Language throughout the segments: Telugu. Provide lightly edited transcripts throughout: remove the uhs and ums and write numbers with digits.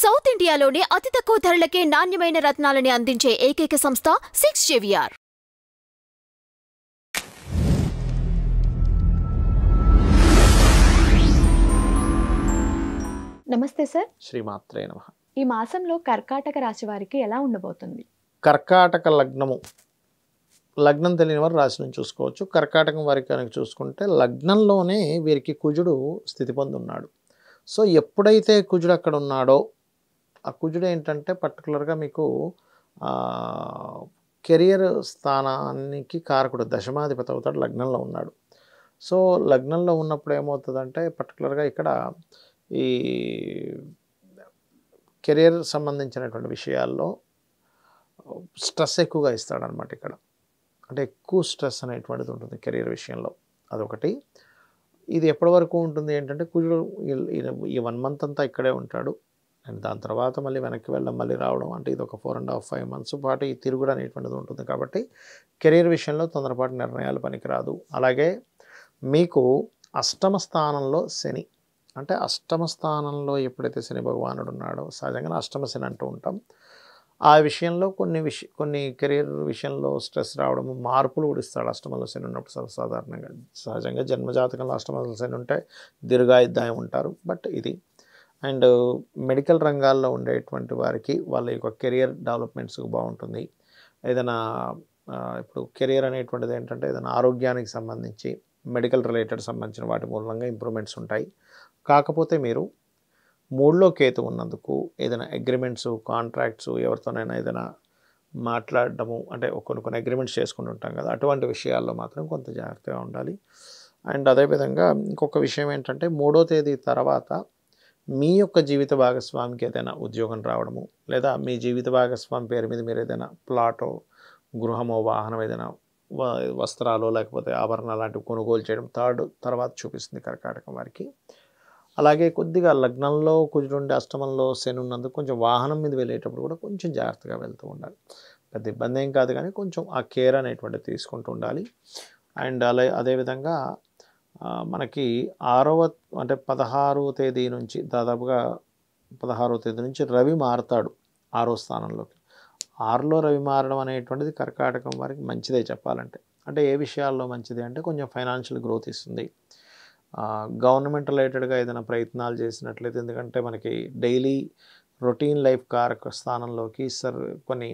సౌత్ ఇండియాలోనే అతి తక్కువ ధరలకే నాణ్యమైన రత్నాలని అందించే ఏకైక సంస్థ 6JVR. నమస్తే సార్. శ్రీమాత్రే నమః. ఈ మాసంలో కర్కాటక రాశి వారికి ఎలా ఉండబోతుంది? కర్కాటక లగ్నము, లగ్నం తెలియని వారు రాశిని చూసుకోవచ్చు. కర్కాటకం వారికి కనుక చూసుకుంటే లగ్నంలోనే వీరికి కుజుడు స్థితి పొంది ఉన్నాడు. సో ఎప్పుడైతే కుజుడు అక్కడ ఉన్నాడో ఆ కుజుడు ఏంటంటే పర్టికులర్గా మీకు కెరియర్ స్థానానికి కారకుడు, దశమాధిపతి అవుతాడు, లగ్నంలో ఉన్నాడు. సో లగ్నంలో ఉన్నప్పుడు ఏమవుతుందంటే పర్టికులర్గా ఇక్కడ ఈ కెరియర్ సంబంధించినటువంటి విషయాల్లో స్ట్రెస్ ఎక్కువగా ఇస్తాడనమాట. ఇక్కడ అంటే ఎక్కువ స్ట్రెస్ అనేటువంటిది ఉంటుంది కెరియర్ విషయంలో, అదొకటి. ఇది ఎప్పటి వరకు ఉంటుంది ఏంటంటే కుజుడు ఈ 1 మంత్ అంతా ఇక్కడే ఉంటాడు అండ్ దాని తర్వాత మళ్ళీ వెనక్కి వెళ్ళడం మళ్ళీ రావడం, అంటే ఇది ఒక 4.5 మంత్స్ పాటు ఈ తిరుగుడు అనేటువంటిది ఉంటుంది. కాబట్టి కెరీర్ విషయంలో తొందరపాటు నిర్ణయాలు పనికిరాదు. అలాగే మీకు అష్టమ స్థానంలో శని, అంటే అష్టమ స్థానంలో ఎప్పుడైతే శని భగవానుడు ఉన్నాడో, సహజంగా అష్టమ శని అంటూ ఉంటాం, ఆ విషయంలో కొన్ని కెరీర్ విషయంలో స్ట్రెస్ రావడం, మార్పులు కూడా ఇస్తాడు అష్టమంలో శని ఉన్నప్పుడు. సర్వసాధారణంగా సహజంగా జన్మజాతకంలో అష్టమంలో శని ఉంటే దీర్ఘాయుద్ధాయం ఉంటారు. బట్ ఇది అండ్ మెడికల్ రంగాల్లో ఉండేటువంటి వారికి వాళ్ళ యొక్క కెరియర్ డెవలప్మెంట్స్కి బాగుంటుంది. ఏదైనా ఇప్పుడు కెరియర్ అనేటువంటిది ఏంటంటే ఏదైనా ఆరోగ్యానికి సంబంధించి మెడికల్ రిలేటెడ్ సంబంధించిన వాటి మూలంగా ఇంప్రూవ్మెంట్స్ ఉంటాయి. కాకపోతే మీరు 3లో కేతు ఉన్నందుకు ఏదైనా అగ్రిమెంట్స్, కాంట్రాక్ట్స్, ఎవరితోనైనా ఏదైనా మాట్లాడటము, అంటే కొన్ని అగ్రిమెంట్స్ చేసుకుంటుంటాం కదా, అటువంటి విషయాల్లో మాత్రం కొంత జాగ్రత్తగా ఉండాలి. అండ్ అదేవిధంగా ఇంకొక విషయం ఏంటంటే 3వ తేదీ తర్వాత మీ యొక్క జీవిత భాగస్వామికి ఏదైనా ఉద్యోగం రావడము, లేదా మీ జీవిత భాగస్వామి పేరు మీద మీరు ఏదైనా ప్లాటో, గృహమో, వాహనం, ఏదైనా వస్త్రాలు లేకపోతే ఆభరణాలు లాంటివి కొనుగోలు చేయడం తర్వాత చూపిస్తుంది కర్కాటకం వారికి. అలాగే కొద్దిగా లగ్నంలో కుజుడుండి అష్టమంలో శని ఉన్నందుకు కొంచెం వాహనం మీద వెళ్ళేటప్పుడు కూడా కొంచెం జాగ్రత్తగా వెళ్తూ ఉండాలి. పెద్ద ఇబ్బంది ఏం కాదు, కానీ కొంచెం ఆ కేర్ అనేటువంటిది తీసుకుంటూ ఉండాలి. అండ్ అదేవిధంగా మనకి 16వ తేదీ నుంచి దాదాపుగా 16వ తేదీ నుంచి రవి మారుతాడు 6వ స్థానంలోకి. 6లో రవి మారడం అనేటువంటిది కర్కాటకం వారికి మంచిదే చెప్పాలంటే. అంటే ఏ విషయాల్లో మంచిది అంటే కొంచెం ఫైనాన్షియల్ గ్రోత్ ఇస్తుంది. గవర్నమెంట్ రిలేటెడ్గా ఏదైనా ప్రయత్నాలు చేసినట్లయితే, ఎందుకంటే మనకి డైలీ రొటీన్ లైఫ్ కారక స్థానంలోకి కొన్ని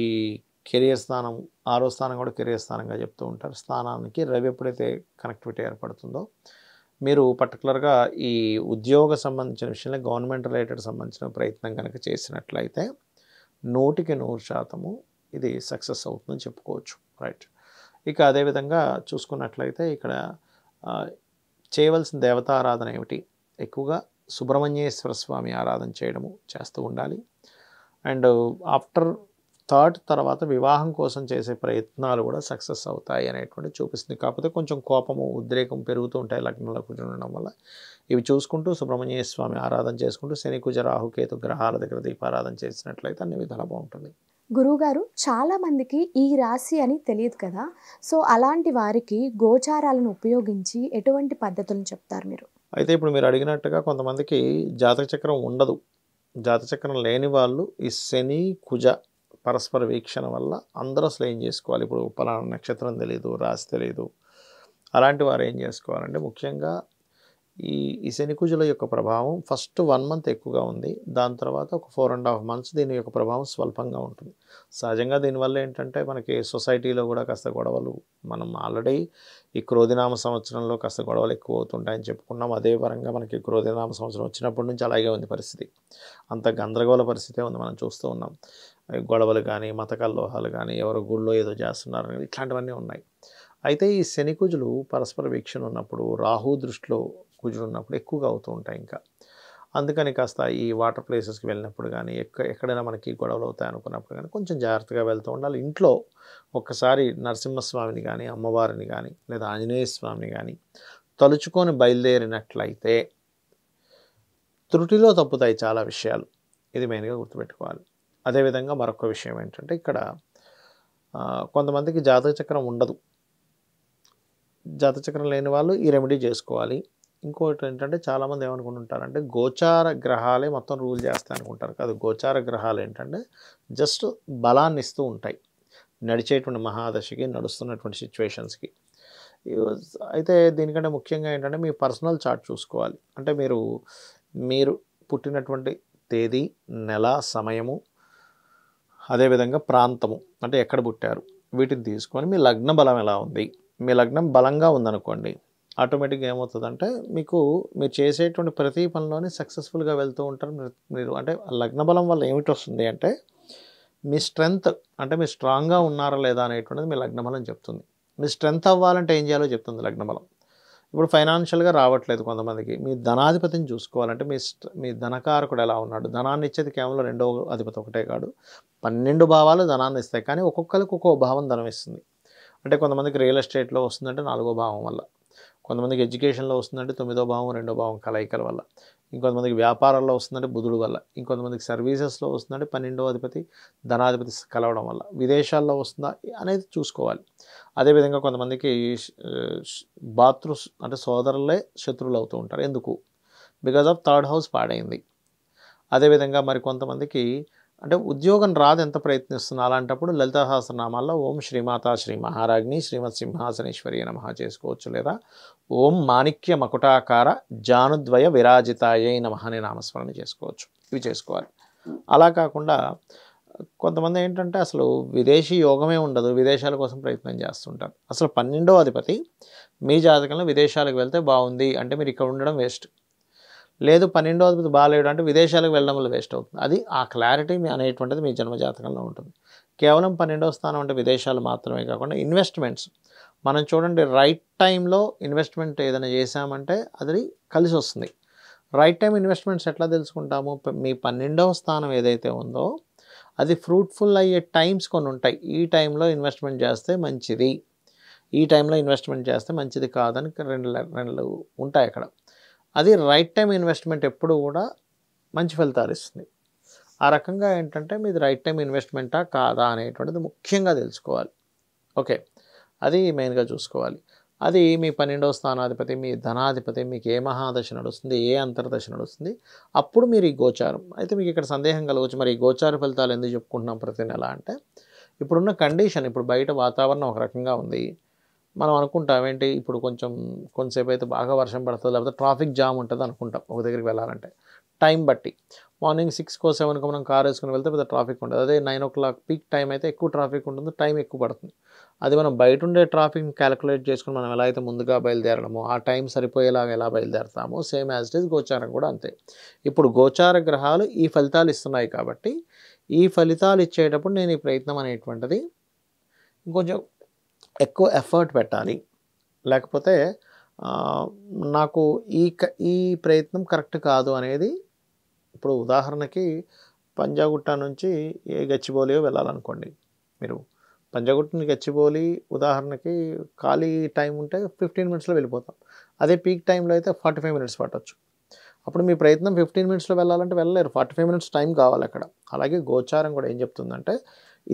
ఈ కెరియర్ స్థానం, 6వ స్థానం కూడా కెరియర్ స్థానంగా చెప్తూ ఉంటారు, స్థానానికి రవి ఎప్పుడైతే కనెక్టివిటీ ఏర్పడుతుందో, మీరు పర్టికులర్గా ఈ ఉద్యోగ సంబంధించిన విషయంలో గవర్నమెంట్ రిలేటెడ్ సంబంధించిన ప్రయత్నం కనుక చేసినట్లయితే 100% ఇది సక్సెస్ అవుతుందని చెప్పుకోవచ్చు. రైట్. ఇక అదేవిధంగా చూసుకున్నట్లయితే ఇక్కడ చేయవలసిన దేవతారాధన ఏమిటి? ఎక్కువగా సుబ్రహ్మణ్యేశ్వర స్వామి ఆరాధన చేస్తూ ఉండాలి. అండ్ ఆఫ్టర్ 3rd తర్వాత వివాహం కోసం చేసే ప్రయత్నాలు కూడా సక్సెస్ అవుతాయి అనేటువంటి చూపిస్తుంది. కాకపోతే కొంచెం కోపము, ఉద్రేకం పెరుగుతూ ఉంటాయి లగ్నంలో కూర్చొని ఉండడం వల్ల. ఇవి చూసుకుంటూ సుబ్రహ్మణ్యేశ్వర స్వామి ఆరాధన చేసుకుంటూ శని, కుజ, రాహు, కేతు గ్రహాల దగ్గర దీపారాధన చేసినట్లయితే అన్ని విధాలా బాగుంటుంది. గురువుగారు, చాలా మందికి ఈ రాశి అని తెలియదు కదా, సో అలాంటి వారికి గోచారాలను ఉపయోగించి ఎటువంటి పద్ధతులను చెప్తారు మీరు? అయితే ఇప్పుడు మీరు అడిగినట్టుగా కొంతమందికి జాతక చక్రం ఉండదు. జాతక చక్రం లేని వాళ్ళు ఈ శని, కుజ పరస్పర వీక్షణ వల్ల అందరూ అసలు ఏం చేసుకోవాలి? ఇప్పుడు పలానా నక్షత్రం తెలియదు, రాశి తెలియదు, అలాంటి వారు ఏం చేసుకోవాలంటే ముఖ్యంగా ఈ శని కుజుల యొక్క ప్రభావం ఫస్ట్ 1 మంత్ ఎక్కువగా ఉంది. దాని తర్వాత ఒక 4.5 మంత్స్ దీని యొక్క ప్రభావం స్వల్పంగా ఉంటుంది. సహజంగా దీనివల్ల ఏంటంటే మనకి సొసైటీలో కూడా కాస్త గొడవలు, మనం ఆల్రెడీ ఈ క్రోధినామ సంవత్సరంలో కాస్త గొడవలు ఎక్కువ అవుతుంటాయని చెప్పుకున్నాం. అదే పరంగా మనకి క్రోధినామ సంవత్సరం వచ్చినప్పటి నుంచి అలాగే ఉంది పరిస్థితి. అంత గందరగోళ పరిస్థితే ఉంది, మనం చూస్తూ ఉన్నాం. గొడవలు కానీ, మత కల్లోహాలు కానీ, ఎవరో గుళ్ళో ఏదో చేస్తున్నారు, ఇట్లాంటివన్నీ ఉన్నాయి. అయితే ఈ శని కుజులు పరస్పర వీక్షణ ఉన్నప్పుడు, రాహు దృష్టిలో కుజులు ఉన్నప్పుడు ఎక్కువగా అవుతూ ఉంటాయి. ఇంకా అందుకని కాస్త ఈ వాటర్ ప్లేసెస్కి వెళ్ళినప్పుడు కానీ, ఎక్కడైనా మనకి గొడవలు అవుతాయి అనుకున్నప్పుడు కానీ కొంచెం జాగ్రత్తగా వెళ్తూ ఉండాలి. ఇంట్లో ఒక్కసారి నరసింహస్వామిని కానీ, అమ్మవారిని కానీ, లేదా ఆంజనేయ స్వామిని కానీ తలుచుకొని బయలుదేరినట్లయితే త్రుటిలో తప్పుతాయి చాలా విషయాలు. ఇది మెయిన్గా గుర్తుపెట్టుకోవాలి. అదేవిధంగా మరొక విషయం ఏంటంటే ఇక్కడ కొంతమందికి జాతక చక్రం ఉండదు. జాతక చక్రం లేని వాళ్ళు ఈ రెమెడీ చేసుకోవాలి. ఇంకోటి ఏంటంటే చాలామంది ఏమనుకుంటుంటారంటే గోచార గ్రహాలే మొత్తం రూల్ చేస్తాయి అనుకుంటారు. కాదు, గోచార గ్రహాలు ఏంటంటే జస్ట్ బలాన్ని ఇస్తూ ఉంటాయి నడిచేటువంటి మహాదశకి, నడుస్తున్నటువంటి సిచ్యువేషన్స్కి. అయితే దీనికంటే ముఖ్యంగా ఏంటంటే మీ పర్సనల్ చార్ట్ చూసుకోవాలి. అంటే మీరు పుట్టినటువంటి తేదీ, నెల, సమయము, అదేవిధంగా ప్రాంతము, అంటే ఎక్కడ పుట్టారు, వీటిని తీసుకొని మీ లగ్న బలం ఎలా ఉంది. మీ లగ్నం బలంగా ఉందనుకోండి, ఆటోమేటిక్గా ఏమవుతుందంటే మీరు చేసేటువంటి ప్రతి పనిలోనే సక్సెస్ఫుల్గా వెళ్తూ ఉంటారు. మీరు అంటే లగ్న బలం వల్ల ఏమిటి వస్తుంది అంటే మీ స్ట్రెంగ్త్, అంటే మీరు స్ట్రాంగ్గా ఉన్నారా లేదా అనేటువంటిది మీ లగ్న బలం చెప్తుంది. మీ స్ట్రెంగ్త్ అవ్వాలంటే ఏం చేయాలో చెప్తుంది లగ్న బలం. ఇప్పుడు ఫైనాన్షియల్గా రావట్లేదు కొంతమందికి, మీ ధనాధిపతిని చూసుకోవాలంటే మీ ధనకారకుడు ఎలా ఉన్నాడు. ధనాన్ని ఇచ్చేది కేవలం రెండో అధిపతి ఒకటే కాదు, 12 భావాలు ధనాన్ని ఇస్తాయి. కానీ ఒక్కొక్కరికి ఒక్కో భావం ధనం ఇస్తుంది. అంటే కొంతమందికి రియల్ ఎస్టేట్లో వస్తుందంటే 4వ భావం వల్ల, కొంతమందికి ఎడ్యుకేషన్లో వస్తుందంటే 9వ భావం 2వ భావం కలయికల వల్ల, ఇంకొంతమందికి వ్యాపారాల్లో వస్తుందంటే బుధుడు వల్ల, ఇంకొంతమందికి సర్వీసెస్లో వస్తుందంటే 12వ అధిపతి ధనాధిపతి కలవడం వల్ల, విదేశాల్లో వస్తుందా అనేది చూసుకోవాలి. అదేవిధంగా కొంతమందికి అంటే సోదరులే శత్రువులు అవుతూ ఉంటారు. ఎందుకు? బికాజ్ ఆఫ్ థర్డ్ హౌస్ పాడైంది. అదేవిధంగా మరి కొంతమందికి అంటే ఉద్యోగం రాదు, ఎంత ప్రయత్నిస్తున్నా. అలాంటప్పుడు లలితా సహస్రనామాల్లో ఓం శ్రీమాతా శ్రీ మహారాజ్ని శ్రీమత్ సింహాసనేశ్వరి నమః చేసుకోవచ్చు, లేదా ఓం మాణిక్య మకుటాకార జానుద్వయ విరాజితాయై నమః అనే నామస్మరణ చేసుకోవచ్చు. ఇవి చేసుకోవాలి. అలా కాకుండా కొంతమంది ఏంటంటే అసలు విదేశీ యోగమే ఉండదు, విదేశాల కోసం ప్రయత్నం చేస్తుంటారు. అసలు 12వ అధిపతి మీ జాతకంలో విదేశాలకు వెళ్తే బాగుంది అంటే మీరు ఇక్కడ ఉండడం వేస్ట్. లేదు 12వ అధిపతి బాగాలేడు అంటే విదేశాలకు వెళ్ళడం వల్ల వేస్ట్ అవుతుంది. అది ఆ క్లారిటీ అనేటువంటిది మీ జన్మజాతకంలో ఉంటుంది. కేవలం 12వ స్థానం అంటే విదేశాలు మాత్రమే కాకుండా ఇన్వెస్ట్మెంట్స్ మనం చూడండి, రైట్ టైంలో ఇన్వెస్ట్మెంట్ ఏదైనా చేశామంటే అది కలిసి వస్తుంది. రైట్ టైం ఇన్వెస్ట్మెంట్స్ ఎట్లా తెలుసుకుంటాము? మీ 12వ స్థానం ఏదైతే ఉందో అది ఫ్రూట్ఫుల్ అయ్యే టైమ్స్ కొన్ని ఉంటాయి. ఈ టైంలో ఇన్వెస్ట్మెంట్ చేస్తే మంచిది, ఈ టైంలో ఇన్వెస్ట్మెంట్ చేస్తే మంచిది కాదని రెండు ఉంటాయి అక్కడ. అది రైట్ టైం ఇన్వెస్ట్మెంట్ ఎప్పుడు కూడా మంచి ఫలితాలు ఇస్తుంది. ఆ రకంగా ఏంటంటే మీది రైట్ టైం ఇన్వెస్ట్మెంటా కాదా అనేటువంటిది ముఖ్యంగా తెలుసుకోవాలి. ఓకే, అది మెయిన్గా చూసుకోవాలి. అది మీ 12వ స్థానాధిపతి, మీ ధనాధిపతి, మీకు ఏ మహాదశ నడుస్తుంది, ఏ అంతర్దశ నడుస్తుంది, అప్పుడు మీరు ఈ గోచారం. అయితే మీకు ఇక్కడ సందేహం కలగవచ్చు, మరి ఈ గోచార ఫలితాలు ఎందుకు చెప్పుకుంటున్నాం ప్రతి నెల అంటే, ఇప్పుడున్న కండిషన్, ఇప్పుడు బయట వాతావరణం ఒక రకంగా ఉంది. మనం అనుకుంటాం ఏంటి, ఇప్పుడు కొంతసేపు అయితే బాగా వర్షం పడుతుంది, లేకపోతే ట్రాఫిక్ జామ్ ఉంటుంది అనుకుంటాం ఒక దగ్గరికి వెళ్ళాలంటే. టైం బట్టి మార్నింగ్ 6కో 7కో మనం కార్ వేసుకుని వెళ్తే పెద్ద ట్రాఫిక్ ఉంటుంది. అదే 9 o'clock పీక్ టైం అయితే ఎక్కువ ట్రాఫిక్ ఉంటుంది, టైం ఎక్కువ పడుతుంది. అది మనం బయట ఉండే ట్రాఫిక్ని క్యాలిక్యులేట్ చేసుకుని మనం ఎలా అయితే ముందుగా బయలుదేరడమో, ఆ టైం సరిపోయేలాగా ఎలా బయలుదేరతామో, సేమ్ యాజ్ ఇట్ ఈజ్ గోచారం కూడా అంతే. ఇప్పుడు గోచార గ్రహాలు ఈ ఫలితాలు ఇస్తున్నాయి కాబట్టి ఈ ఫలితాలు ఇచ్చేటప్పుడు నేను ఈ ప్రయత్నం అనేటువంటిది ఇంకొంచెం ఎక్కువ ఎఫర్ట్ పెట్టాలి. లేకపోతే నాకు ఈ ప్రయత్నం కరెక్ట్ కాదు అనేది, ఇప్పుడు ఉదాహరణకి పంజాగుట్ట నుంచి గచ్చిబౌలియో వెళ్ళాలనుకోండి. మీరు పంజాగుట్ట నుంచి గచ్చిబౌలి ఉదాహరణకి ఖాళీ టైం ఉంటే 15 minutesలో వెళ్ళిపోతాం. అదే పీక్ టైంలో అయితే 45 minutes పట్టవచ్చు. అప్పుడు మీ ప్రయత్నం 15 minutesలో వెళ్ళాలంటే వెళ్ళలేరు, 45 minutes టైం కావాలి అక్కడ. అలాగే గోచారం కూడా ఏం చెప్తుందంటే,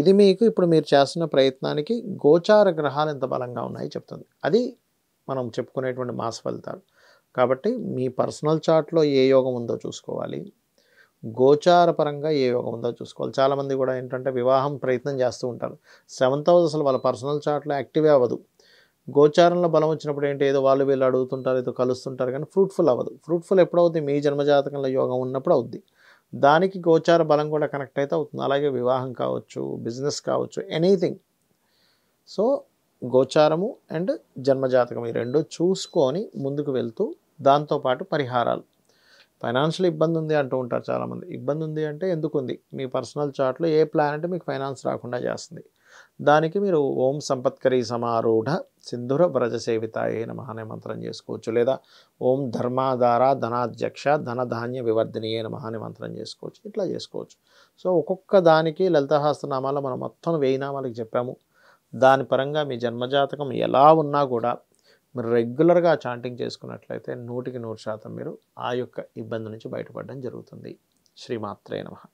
ఇది మీకు ఇప్పుడు మీరు చేస్తున్న ప్రయత్నానికి గోచార గ్రహాలు ఎంత బలంగా ఉన్నాయి చెప్తుంది. అది మనం చెప్పుకునేటువంటి మాస ఫలితాలు. కాబట్టి మీ పర్సనల్ చార్ట్లో ఏ యోగం ఉందో చూసుకోవాలి, గోచార పరంగా ఏ యోగం ఉందో చూసుకోవాలి. చాలామంది కూడా ఏంటంటే వివాహం ప్రయత్నం చేస్తూ ఉంటారు. 7th house అసలు వాళ్ళ పర్సనల్ చార్ట్లో యాక్టివే అవ్వదు. గోచారంలో బలం వచ్చినప్పుడు ఏంటి, ఏదో వాళ్ళు వీళ్ళు అడుగుతుంటారు, ఏదో కలుస్తుంటారు, కానీ ఫ్రూట్ఫుల్ అవ్వదు. ఫ్రూట్ఫుల్ ఎప్పుడు అవుతుంది? మీ జన్మజాతకంలో యోగం ఉన్నప్పుడు అవుద్ది. దానికి గోచార బలం కూడా కనెక్ట్ అయితే అవుతుంది. అలాగే వివాహం కావచ్చు, బిజినెస్ కావచ్చు, ఎనీథింగ్. సో గోచారము అండ్ జన్మజాతకం ఈ రెండు చూసుకొని ముందుకు వెళ్తూ, దాంతోపాటు పరిహారాలు. ఫైనాన్షియల్ ఇబ్బంది ఉంది అంటూ ఉంటారు చాలామంది. ఇబ్బంది ఉంది అంటే ఎందుకు ఉంది? మీ పర్సనల్ చార్ట్లో ఏ ప్లానెట్ మీకు ఫైనాన్స్ రాకుండా చేస్తుంది. దానికి మీరు ఓం సంపత్కరీ సమారూఢ సింధుర వ్రజ సేవితాయే నమః అనే మంత్రం చేసుకోవచ్చు, లేదా ఓం ధర్మాధార ధనాధ్యక్ష ధనధాన్య వివర్ధినియే నమః అనే మంత్రం చేసుకోవచ్చు. ఇట్లా చేసుకోవచ్చు. సో ఒక్కొక్క దానికి లలితాసహస్రనామాల్లో మనం మొత్తం 1000 నామాలకు చెప్పాము. దాని పరంగా మీ జన్మజాతకం ఎలా ఉన్నా కూడా మీరు రెగ్యులర్గా చాంటింగ్ చేసుకున్నట్లయితే 100% మీరు ఆ యొక్క ఇబ్బంది నుంచి బయటపడడం జరుగుతుంది. శ్రీమాత్రే నమః.